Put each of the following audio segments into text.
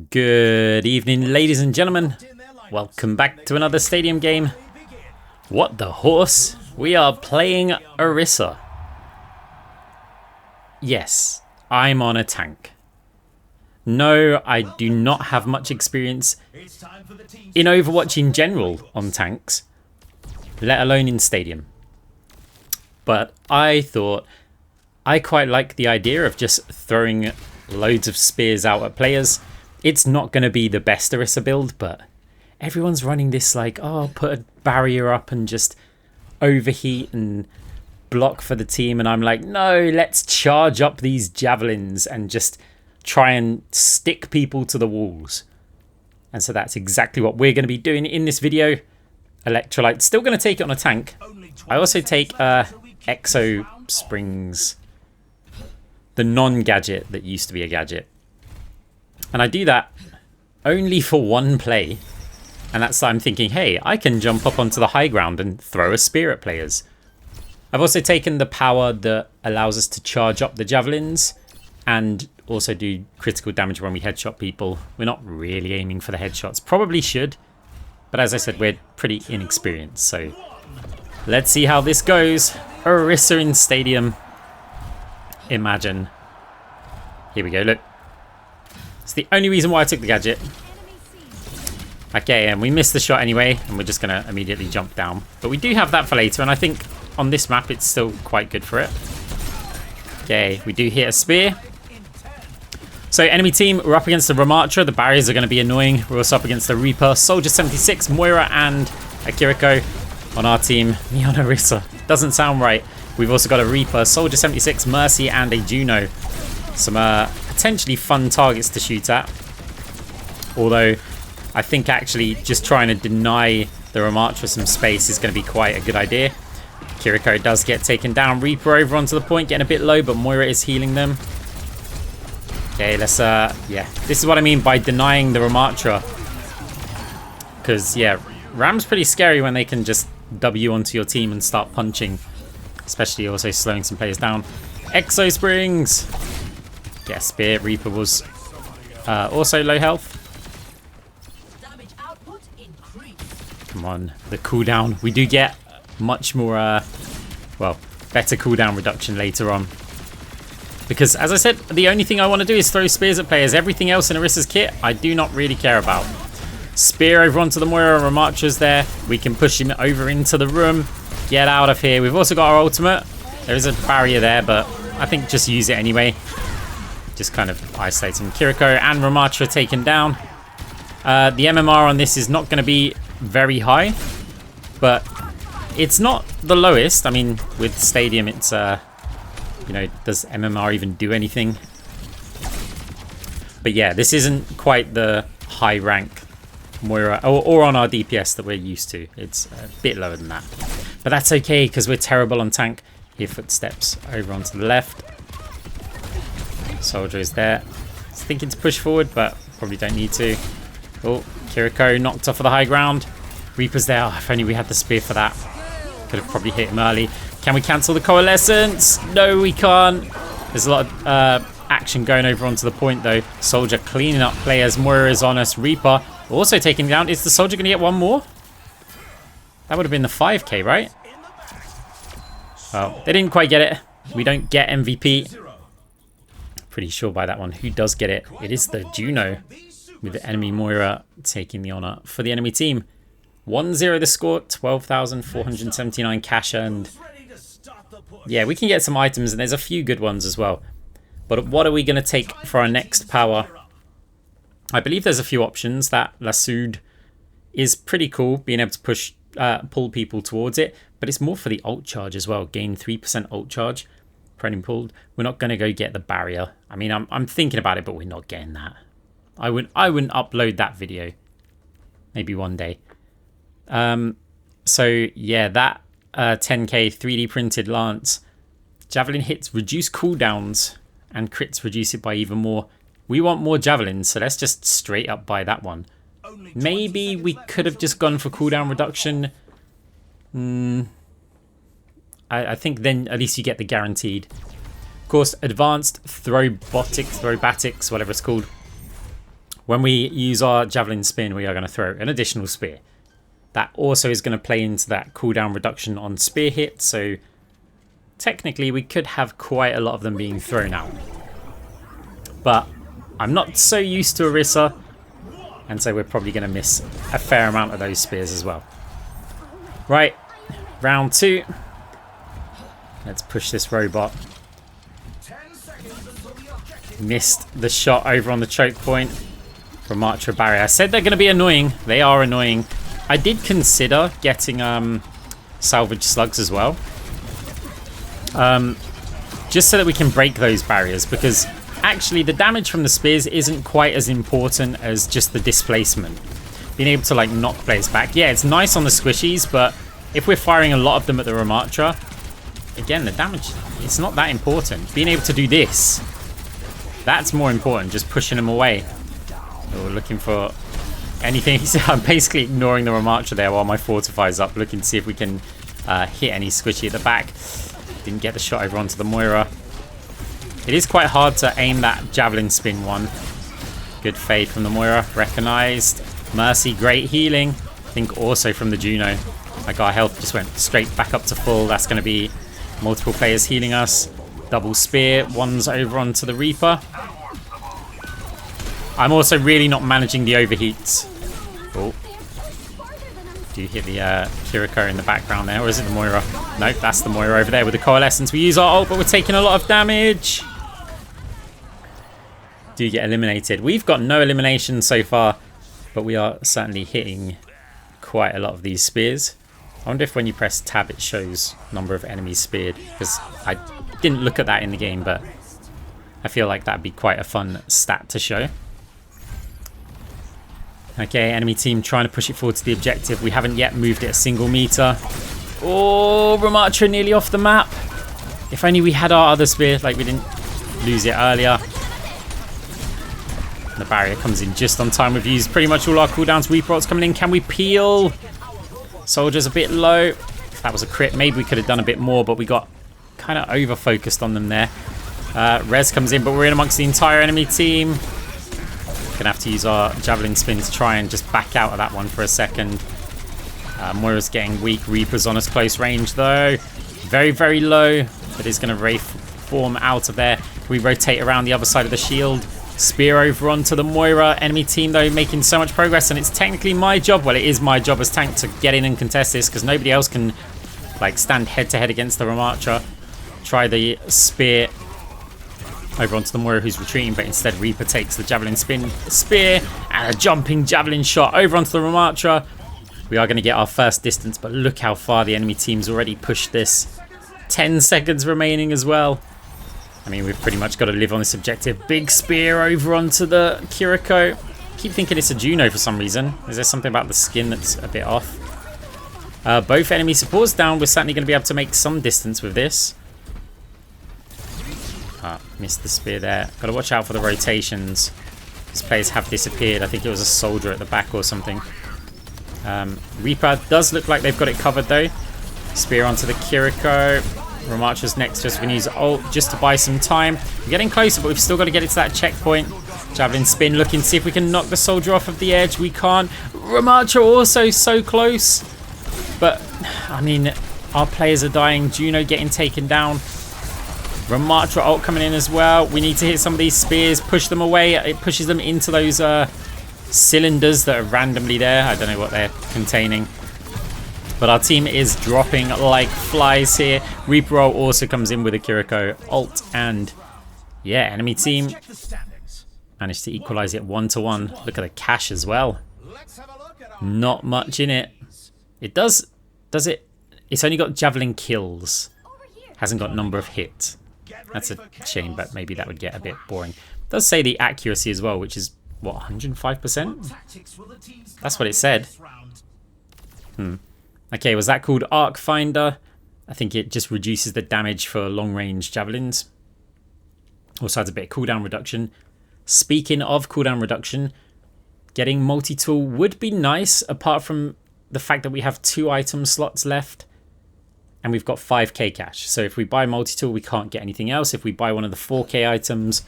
Good evening, ladies and gentlemen. Welcome back to another stadium game. What the horse? We are playing Orisa. Yes, I'm on a tank. No, I do not have much experience in Overwatch in general on tanks, let alone in stadium. But I thought I quite like the idea of just throwing loads of spears out at players. It's not going to be the best Orisa build, but everyone's running this like, oh, put a barrier up and just overheat and block for the team. And I'm like, no, let's charge up these javelins and just try and stick people to the walls. And so that's exactly what we're going to be doing in this video. Electrolyte, still going to take it on a tank. I also take Exo Springs, the non-gadget that used to be a gadget. And I do that only for one play. And that's I'm thinking, hey, I can jump up onto the high ground and throw a spear at players. I've also taken the power that allows us to charge up the javelins and also do critical damage when we headshot people. We're not really aiming for the headshots. Probably should. But as I said, we're pretty inexperienced. So let's see how this goes. Orisa in stadium. Imagine. Here we go, look. It's the only reason why I took the gadget. Okay, and we missed the shot anyway, and we're just going to immediately jump down. But we do have that for later, and I think on this map it's still quite good for it. Okay, we do hit a spear. So enemy team, we're up against the Ramatra. The barriers are going to be annoying. We're also up against the Reaper, Soldier 76, Moira, and a Kiriko on our team. Me on Orisa. Doesn't sound right. We've also got a Reaper, Soldier 76, Mercy, and a Juno. Some potentially fun targets to shoot at. Although I think actually just trying to deny the Ramatra some space is going to be quite a good idea. Kiriko does get taken down. Reaper over onto the point, getting a bit low, but Moira is healing them. Okay, let's yeah, this is what I mean by denying the Ramatra. Because yeah, Ram's pretty scary when they can just W onto your team and start punching. Especially also slowing some players down. Exo Springs! Yeah, Spear. Reaper was also low health. Come on, the cooldown. We do get much more, well, better cooldown reduction later on. Because, as I said, the only thing I want to do is throw spears at players. Everything else in Orisa's kit, I do not really care about. Spear over onto the Moira. Ramatra's there. We can push him over into the room. Get out of here. We've also got our ultimate. There is a barrier there, but I think just use it anyway. Just kind of isolating Kiriko and Ramatra taken down. The MMR on this is not going to be very high, but it's not the lowest. I mean, with Stadium, it's, you know, does MMR even do anything? But yeah, this isn't quite the high rank Moira or on our DPS that we're used to. It's a bit lower than that. But that's okay, because we're terrible on tank. Hear footsteps over onto the left. Soldier is there. He's thinking to push forward, but probably don't need to. Oh, Kiriko knocked off of the high ground. Reaper's there. Oh, if only we had the spear for that. Could have probably hit him early. Can we cancel the coalescence? No, we can't. There's a lot of action going over onto the point, though. Soldier cleaning up players. Moira is on us. Reaper also taking down. Is the Soldier going to get one more? That would have been the 5k, right? Well, they didn't quite get it. We don't get MVP. Pretty sure by that one who does get it. It is the Juno, with the enemy Moira taking the honor for the enemy team. 1-0 the score, 12,479 cash earned. Yeah, we can get some items, and there's a few good ones as well. But what are we going to take for our next power? I believe there's a few options. That Lassoud is pretty cool, being able to push, pull people towards it. But it's more for the ult charge as well. Gain 3% ult charge. When pulled. We're not going to go get the barrier. I mean, I'm thinking about it, but we're not getting that. I wouldn't upload that video. Maybe one day. So yeah, that 10k 3D printed lance. Javelin hits reduce cooldowns and crits reduce it by even more. We want more javelins, so let's just straight up buy that one. Maybe we could have just gone for cooldown reduction. I think then at least you get the guaranteed. Of course, advanced throwbatics, whatever it's called. When we use our javelin spin, we are going to throw an additional spear. That also is going to play into that cooldown reduction on spear hit, so technically we could have quite a lot of them being thrown out. But I'm not so used to Orisa, and so we're probably going to miss a fair amount of those spears as well. Right, round 2. Let's push this robot. Missed the shot over on the choke point. Ramatra barrier. I said they're going to be annoying. They are annoying. I did consider getting salvage slugs as well. Just so that we can break those barriers, because actually the damage from the spears isn't quite as important as just the displacement. Being able to like knock players back. Yeah, it's nice on the squishies, but if we're firing a lot of them at the Ramatra, again, the damage, it's not that important. Being able to do this, that's more important, just pushing them away. We're looking for anything. I'm basically ignoring the Ramatra there while my fortify's up, looking to see if we can hit any squishy at the back. Didn't get the shot over onto the Moira. It is quite hard to aim that javelin spin one. Good fade from the Moira, recognized. Mercy, great healing. I think also from the Juno. Like our health just went straight back up to full. That's going to be multiple players healing us. Double spear, one's over onto the Reaper. I'm also really not managing the overheats. Oh. Do you hit the Kiriko in the background there, or is it the Moira? Nope, that's the Moira over there with the Coalescence. We use our ult, but we're taking a lot of damage. Do get eliminated. We've got no elimination so far, but we are certainly hitting quite a lot of these spears. I wonder if when you press tab it shows number of enemies speared, because I didn't look at that in the game, but I feel like that'd be quite a fun stat to show. Okay, enemy team trying to push it forward to the objective. We haven't yet moved it a single meter. Oh, Ramatra nearly off the map. If only we had our other spear, like we didn't lose it earlier. The barrier comes in just on time. We've used pretty much all our cooldowns. Reaper ult's coming in. Can we peel? Soldier's a bit low. That was a crit. Maybe we could have done a bit more, but we got kind of over-focused on them there. Res comes in, but we're in amongst the entire enemy team. Gonna have to use our javelin spin to try and just back out of that one for a second. Moira's getting weak. Reaper's on us close range though. Very, very low, but is going to Wraith form out of there. Can we rotate around the other side of the shield? Spear over onto the Moira. Enemy team though making so much progress, and it's technically my job, well it is my job as tank to get in and contest this, because nobody else can like stand head to head against the Ramatra. Try the spear over onto the Moira who's retreating, but instead Reaper takes the javelin spin spear and a jumping javelin shot over onto the Ramatra. We are going to get our first distance, but look how far the enemy team's already pushed this. 10 seconds remaining as well. I mean, we've pretty much got to live on this objective. Big spear over onto the Kiriko. Keep thinking it's a Juno for some reason. Is there something about the skin that's a bit off? Both enemy supports down. We're certainly going to be able to make some distance with this. Missed the spear there. Got to watch out for the rotations. These players have disappeared. I think it was a soldier at the back or something. Reaper does look like they've got it covered though. Spear onto the Kiriko. Ramatra's next, just going to use ult just to buy some time. We're getting closer, but we've still got to get it to that checkpoint. Javelin spin, looking to see if we can knock the soldier off of the edge. We can't. Ramatra also so close. But, I mean, our players are dying. Juno getting taken down. Ramatra ult coming in as well. We need to hit some of these spears, push them away. It pushes them into those cylinders that are randomly there. I don't know what they're containing. But our team is dropping like flies here. Reaper ult also comes in with a Kiriko ult. And yeah, enemy team managed to equalize it 1-1. Look at the cash as well. Not much in it. It does it? It's only got javelin kills. Hasn't got number of hits. That's a shame, but maybe that would get a bit boring. It does say the accuracy as well, which is, what, 105%? That's what it said. Okay, was that called Arc Finder? I think it just reduces the damage for long-range javelins. Also adds a bit of cooldown reduction. Speaking of cooldown reduction, getting multi-tool would be nice, apart from the fact that we have 2 item slots left. And we've got 5k cash. So if we buy multi-tool, we can't get anything else. If we buy one of the 4k items,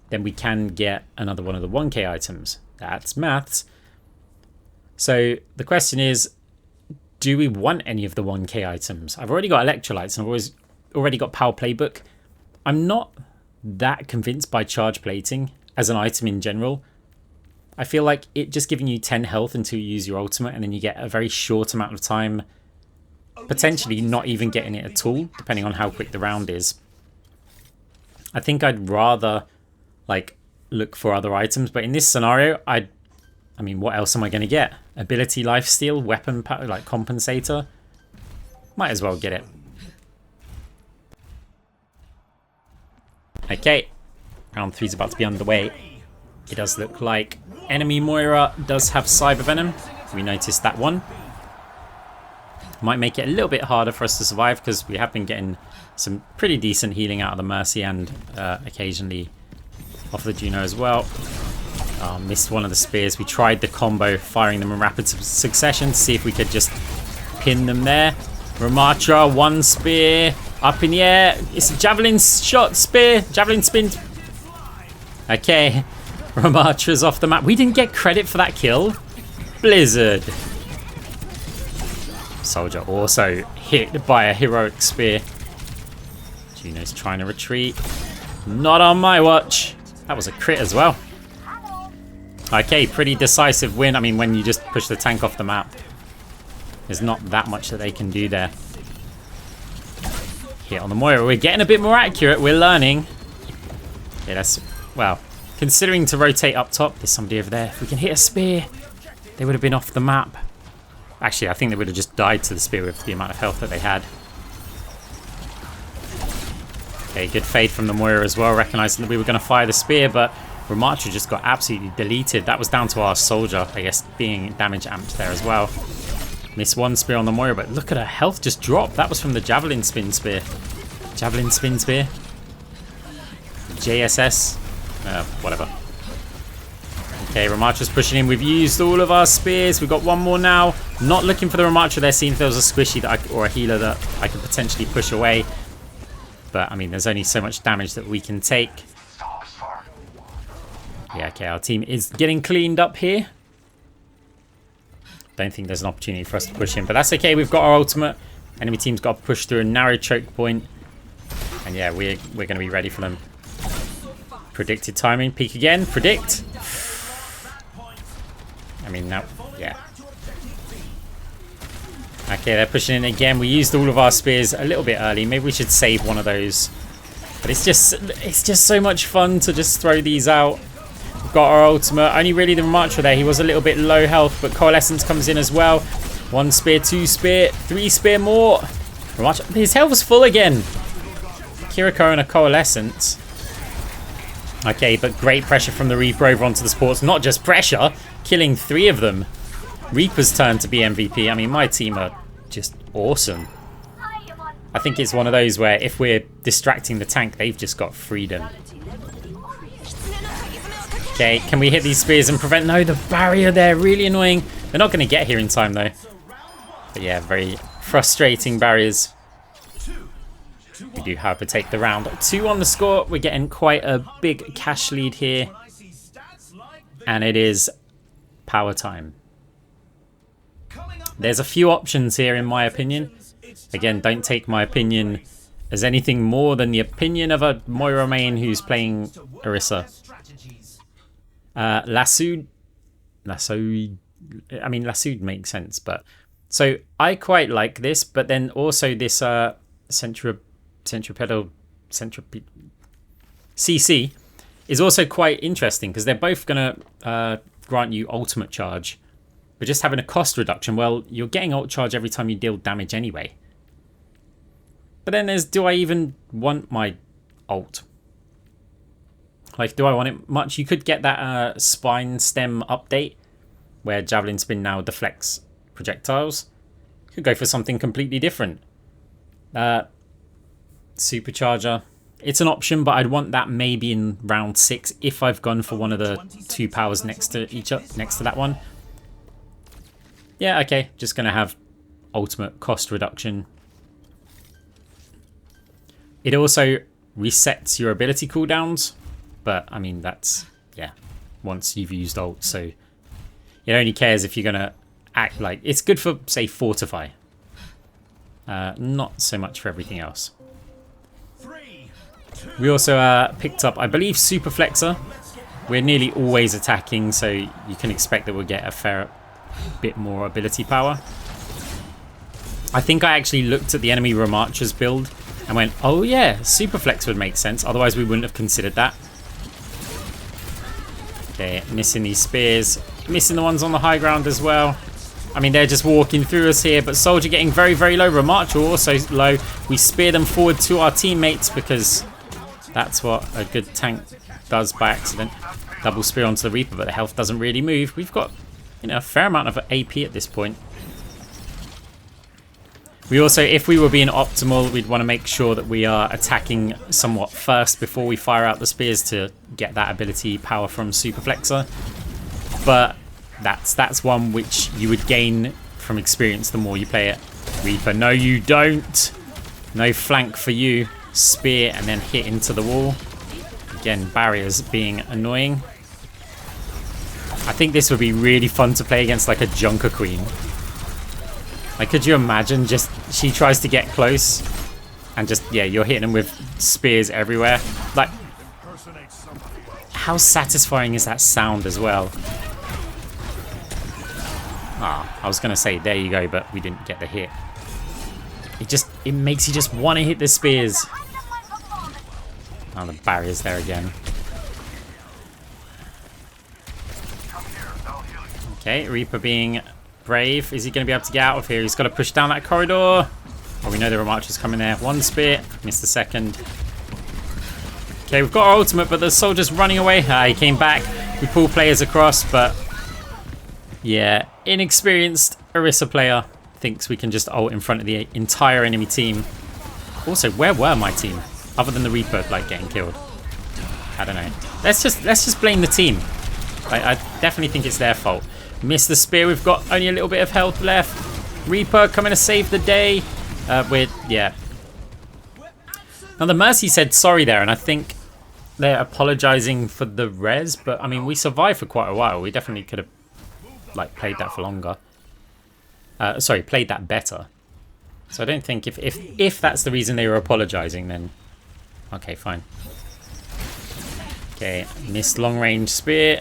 then we can get another one of the 1k items. That's maths. So the question is, do we want any of the 1k items? I've already got electrolytes and I've already got power playbook. I'm not that convinced by charge plating as an item in general. I feel like it just giving you 10 health until you use your ultimate, and then you get a very short amount of time, potentially not even getting it at all, depending on how quick the round is. I think I'd rather like look for other items, but in this scenario, I mean, what else am I going to get? Ability lifesteal, weapon like compensator. Might as well get it. Okay, round 3 is about to be underway. It does look like enemy Moira does have Cyber Venom. We noticed that one. Might make it a little bit harder for us to survive because we have been getting some pretty decent healing out of the Mercy and occasionally off the Juno as well. Missed one of the spears. We tried the combo, firing them in rapid succession to see if we could just pin them there. Ramatra, one spear, up in the air. It's a javelin shot, spear, javelin spin. Okay, Ramatra's off the map. We didn't get credit for that kill. Blizzard. Soldier also hit by a heroic spear. Juno's trying to retreat. Not on my watch. That was a crit as well. Okay, pretty decisive win. I mean, when you just push the tank off the map, there's not that much that they can do there. Hit on the Moira. We're getting a bit more accurate. We're learning. Yeah, that's... Well, considering to rotate up top, there's somebody over there. If we can hit a spear, they would have been off the map. Actually, I think they would have just died to the spear with the amount of health that they had. Okay, good fade from the Moira as well, recognizing that we were going to fire the spear, but Ramatra just got absolutely deleted. That was down to our soldier, I guess, being damage amped there as well. Missed one spear on the Moira, but look at her health just drop. That was from the javelin spin spear. Javelin spin spear. JSS. Whatever. Okay, Ramatra's pushing in. We've used all of our spears. We've got one more now. Not looking for the Ramatra there, seeing if there was a squishy that or a healer that I could potentially push away. But, I mean, there's only so much damage that we can take. Yeah, okay, our team is getting cleaned up here. Don't think there's an opportunity for us to push in, but that's okay. We've got our ultimate. Enemy team's got to push through a narrow choke point. And yeah, we're going to be ready for them. Predicted timing. Peek again. Predict. I mean, now, yeah. Okay, they're pushing in again. We used all of our spears a little bit early. Maybe we should save one of those. But it's just so much fun to just throw these out. We've got our ultimate. Only really the Ramatra there. He was a little bit low health, but Coalescence comes in as well. One spear, two spear, three spear more. Ramatra, his health was full again. Kiriko and a Coalescence. Okay, but great pressure from the Reaper over onto the supports. Not just pressure, killing 3 of them. Reaper's turn to be MVP. I mean, my team are just awesome. I think it's one of those where if we're distracting the tank, they've just got freedom. Okay, can we hit these spears and prevent... No, the barrier there, really annoying. They're not going to get here in time, though. But yeah, very frustrating barriers. We do, however, take the round 2 on the score. We're getting quite a big cash lead here. And it is power time. There's a few options here, in my opinion. Again, don't take my opinion as anything more than the opinion of a Moira main who's playing Orisa. Lassoed. I mean, Lassoed makes sense, but... So, I quite like this, but then also this Centripetal CC is also quite interesting because they're both going to grant you ultimate charge. But just having a cost reduction, well, you're getting ult charge every time you deal damage anyway. But then there's, do I even want my ult? Like, do I want it much? You could get that spine stem update where Javelin Spin now deflects projectiles. Could go for something completely different. Supercharger. It's an option, but I'd want that maybe in round 6 if I've gone for one of the 2 powers next to that one. Yeah, okay. Just going to have ultimate cost reduction. It also resets your ability cooldowns. But, I mean, that's, yeah, once you've used ult. So it only cares if you're going to act like... It's good for, say, Fortify. Not so much for everything else. We also picked up, I believe, Super Flexor. We're nearly always attacking, so you can expect that we'll get a fair bit more ability power. I think I actually looked at the enemy Ramatcha's build and went, oh yeah, Super Flex would make sense. Otherwise, we wouldn't have considered that. Okay, missing these spears. Missing the ones on the high ground as well. I mean, they're just walking through us here, but Soldier getting very, very low. Ramatcha also low. We spear them forward to our teammates because that's what a good tank does by accident. Double spear onto the Reaper, but the health doesn't really move. We've got, you know, a fair amount of AP at this point. We also, if we were being optimal, we'd want to make sure that we are attacking somewhat first before we fire out the spears to get that ability power from Super Flexor. But that's one which you would gain from experience the more you play it. Reaper, no you don't. No flank for you. Spear and then hit into the wall. Again, barriers being annoying. I think this would be really fun to play against like a Junker Queen. Like, could you imagine just she tries to get close and just, yeah, you're hitting them with spears everywhere. Like, how satisfying is that sound as well? Ah, I was going to say, there you go, but we didn't get the hit. It makes you just want to hit the spears. Oh, the barrier's there again. Okay, Reaper being brave. Is he going to be able to get out of here? He's got to push down that corridor. Oh, we know the Ramatcha's coming there. One spear. Missed the second. Okay, we've got our ultimate, but the Soldier's running away. He came back. We pull players across, but... yeah, inexperienced Orisa player thinks we can just ult in front of the entire enemy team. Also, where were my team? Other than the Reaper, like, getting killed. I don't know. Let's just blame the team. I definitely think it's their fault. Missed the spear. We've got only a little bit of health left. Reaper coming to save the day. Yeah. Now, the Mercy said sorry there, and I think they're apologizing for the res, but, I mean, we survived for quite a while. We definitely could have, like, played that for longer. Sorry, played that better. So I don't think if that's the reason they were apologizing, then... okay, fine. Okay, missed long-range spear.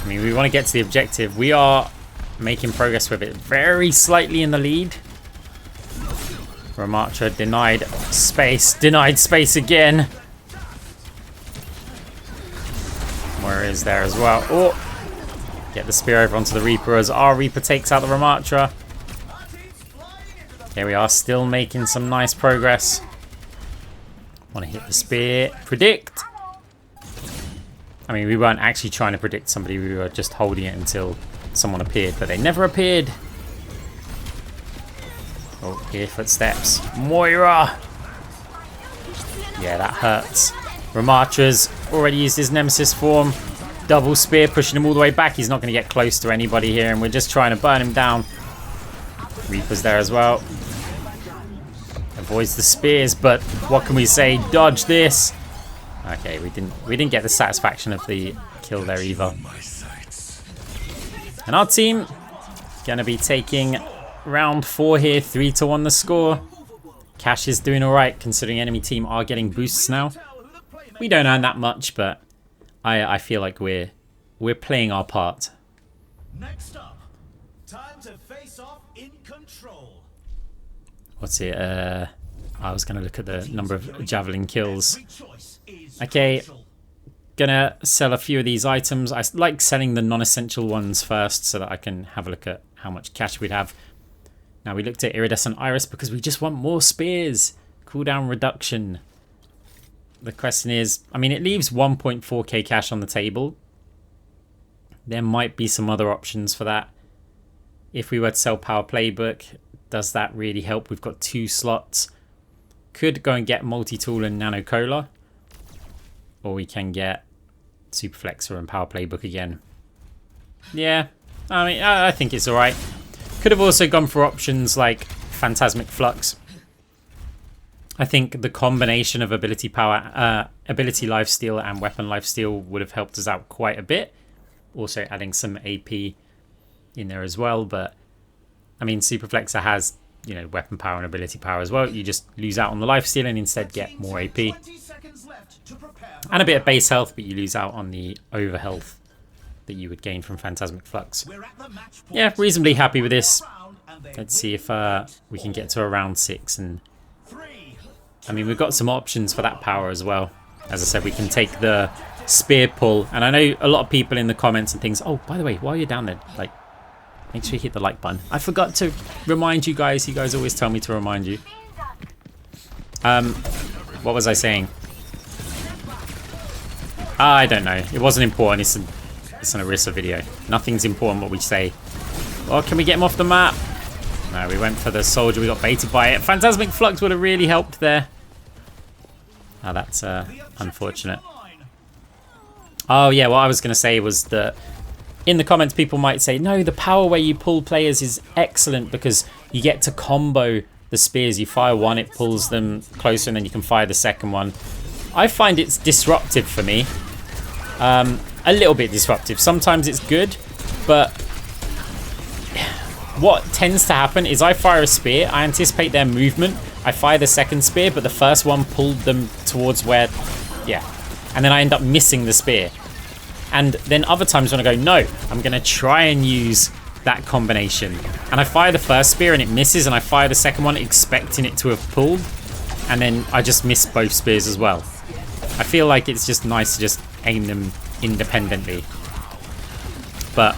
I mean, we want to get to the objective. We are making progress with it. Very slightly in the lead. Ramatcha denied space. Denied space again. Moira is there as well. Oh! Get the spear over onto the Reaper as our Reaper takes out the Ramatcha. Here we are, still making some nice progress. Want to hit the spear. Predict! I mean, we weren't actually trying to predict somebody. We were just holding it until someone appeared, but they never appeared. Oh, here, footsteps. Moira! Yeah, that hurts. Ramatcha's already used his Nemesis form. Double spear, pushing him all the way back. He's not going to get close to anybody here, and we're just trying to burn him down. Reaper's there as well. Avoids the spears, but what can we say? Dodge this. Okay, we didn't get the satisfaction of the kill there either. And our team gonna be taking round 4 here, 3-1 the score. Cash is doing all right considering enemy team are getting boosts now. We don't earn that much, but I feel like we're playing our part. Next up, time to face off in control. What's it? I was gonna look at the number of javelin kills. Okay, gonna sell a few of these items. I like selling the non-essential ones first so that I can have a look at how much cash we'd have. Now we looked at Iridescent Iris because we just want more spears. Cooldown reduction. The question is, I mean, it leaves 1.4k cash on the table. There might be some other options for that. If we were to sell Power Playbook, does that really help? We've got 2 slots. Could go and get Multi-Tool and Nano Cola. Or we can get Super Flexor and Power Playbook again. Yeah, I mean, I think it's alright. Could have also gone for options like Phantasmic Flux. I think the combination of ability power, ability lifesteal and weapon lifesteal would have helped us out quite a bit. Also adding some AP in there as well. But I mean, Superflexer has, you know, weapon power and ability power as well. You just lose out on the lifesteal and instead get more AP. And a bit of base health, but you lose out on the over health that you would gain from Phantasmic Flux. Yeah, reasonably happy with this. Let's see if we can get to a round 6. And I mean, we've got some options for that power as well. As I said, we can take the spear pull. And I know a lot of people in the comments and things, oh, by the way, while you're down there, like, make sure you hit the like button. I forgot to remind you guys. You guys always tell me to remind you. What was I saying? I don't know. It wasn't important. It's an Orisa video. Nothing's important what we say. Oh, can we get him off the map? No, we went for the soldier. We got baited by it. Phantasmic Flux would have really helped there. Oh, that's unfortunate. Oh, yeah. What I was going to say was that in the comments, people might say, no, the power where you pull players is excellent because you get to combo the spears. You fire one, it pulls them closer, and then you can fire the second one. I find it's disruptive for me. A little bit disruptive. Sometimes it's good, but what tends to happen is I fire a spear, I anticipate their movement, I fire the second spear, but the first one pulled them towards where, yeah, and then I end up missing the spear. And then other times when I go, no, I'm going to try and use that combination. And I fire the first spear and it misses, and I fire the second one expecting it to have pulled, and then I just miss both spears as well. I feel like it's just nice to just aim them independently. But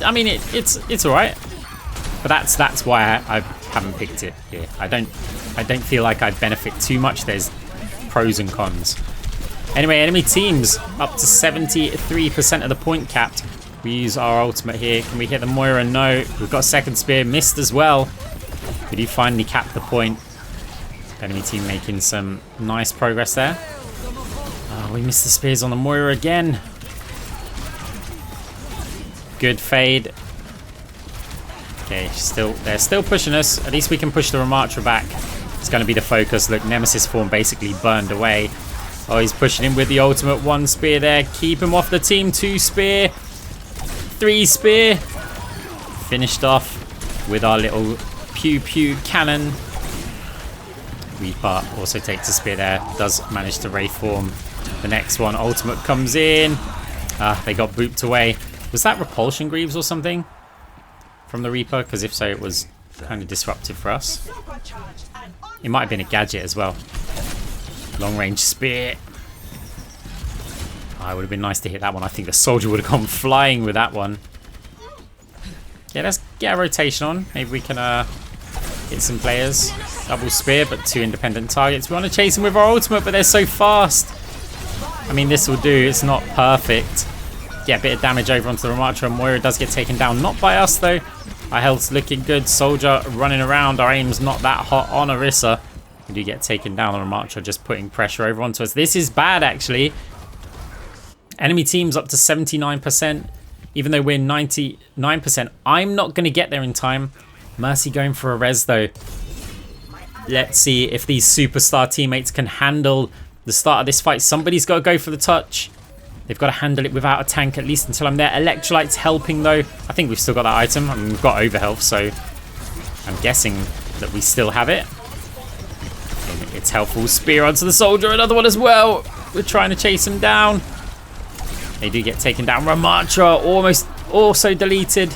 I mean, it's all right. But that's why I haven't picked it here. I don't feel like I benefit too much. There's pros and cons. Anyway, enemy teams up to 73% of the point capped. We use our ultimate here. Can we hit the Moira? No. We've got a second spear missed as well. We do finally cap the point. Enemy team making some nice progress there. Oh, we missed the spears on the Moira again. Good fade. Okay, they're still pushing us. At least we can push the Ramatra back. It's going to be the focus. Look, Nemesis form basically burned away. Oh, he's pushing him with the ultimate. 1 spear there. Keep him off the team. 2 spear. 3 spear. Finished off with our little pew pew cannon. Reaper also takes a spear there. Does manage to Wraith form. The next one, ultimate comes in. They got booped away. Was that Repulsion Greaves or something from the Reaper? Because if so, it was kind of disruptive for us. It might have been a gadget as well. Long range spear. Oh, it would have been nice to hit that one. I think the soldier would have gone flying with that one. Yeah, let's get a rotation on. Maybe we can hit some players. Double spear, but 2 independent targets. We want to chase them with our ultimate, but they're so fast. I mean, this will do. It's not perfect. Get a bit of damage over onto the Ramatra. Moira does get taken down. Not by us, though. Our health's looking good. Soldier running around. Our aim's not that hot on Orisa. We do get taken down on Ramatra, just putting pressure over onto us. This is bad, actually. Enemy team's up to 79%. Even though we're 99%. I'm not going to get there in time. Mercy going for a res, though. Let's see if these superstar teammates can handle the start of this fight. Somebody's got to go for the touch. They've got to handle it without a tank, at least until I'm there. Electrolyte's helping, though. I think we've still got that item. I mean, we've got overhealth, so I'm guessing that we still have it. And it's helpful. Spear onto the soldier. Another one as well. We're trying to chase him down. They do get taken down. Ramatra almost also deleted.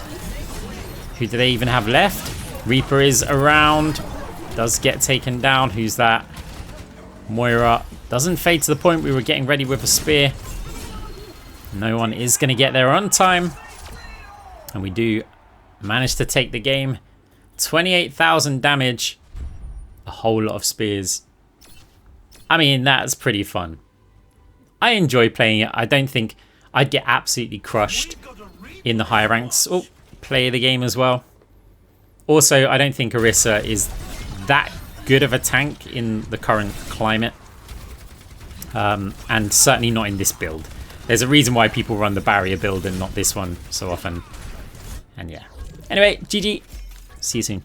Who do they even have left? Reaper is around. Does get taken down. Who's that? Moira doesn't fade to the point we were getting ready with a spear. No one is going to get there on time. And we do manage to take the game. 28,000 damage. A whole lot of spears. I mean, that's pretty fun. I enjoy playing it. I don't think I'd get absolutely crushed in the higher ranks. Oh, play the game as well. Also, I don't think Orisa is that good of a tank in the current climate. And certainly not in this build. There's a reason why people run the barrier build and not this one so often. And yeah. Anyway, GG. See you soon.